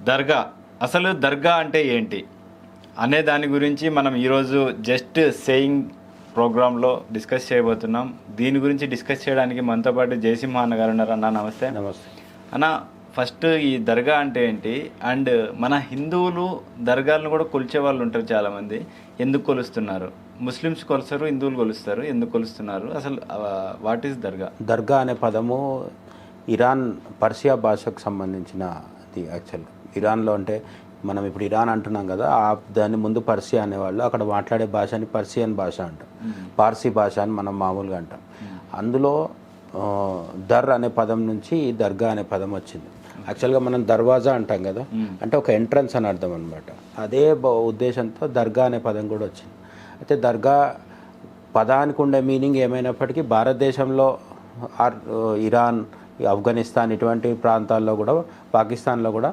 దర్గా అసలు దర్గా అంటే ఏంటి అనే దాని గురించి మనం ఈరోజు జస్ట్ సేయింగ్ ప్రోగ్రాంలో డిస్కస్ చేయబోతున్నాం. దీని గురించి డిస్కస్ చేయడానికి మనతో పాటు జయసింహ అన్న గారు ఉన్నారు. అన్న నమస్తే. నమస్తే అన్న, ఫస్ట్ ఈ దర్గా అంటే ఏంటి, అండ్ మన హిందువులు దర్గాలను కూడా కొలిచే వాళ్ళు ఉంటారు చాలామంది. ఎందుకు కొలుస్తున్నారు? ముస్లిమ్స్ కొలుస్తారు, హిందువులు కొలుస్తారు. ఎందుకు కొలుస్తున్నారు? అసలు వాట్ ఈస్ దర్గా? దర్గా అనే పదము ఇరాన్ పర్షియా భాషకు సంబంధించినది. యాక్చువల్ ఇరాన్లో అంటే మనం ఇప్పుడు ఇరాన్ అంటున్నాం కదా, దాని ముందు పర్షియా అనేవాళ్ళు. అక్కడ మాట్లాడే భాషని పర్షియన్ భాష అంటాం, పార్సీ భాష అని మనం మామూలుగా అంటాం. అందులో దర్ అనే పదం నుంచి దర్గా అనే పదం వచ్చింది. యాక్చువల్గా మనం దర్వాజా అంటాం కదా, అంటే ఒక ఎంట్రన్స్ అని అర్థం అనమాట. అదే ఉద్దేశంతో దర్గా అనే పదం కూడా వచ్చింది. అయితే దర్గా పదానికి ఉండే మీనింగ్ ఏమైనప్పటికీ భారతదేశంలో ఇరాన్, ఆఫ్ఘనిస్తాన్ ఇటువంటి ప్రాంతాల్లో కూడా, పాకిస్తాన్లో కూడా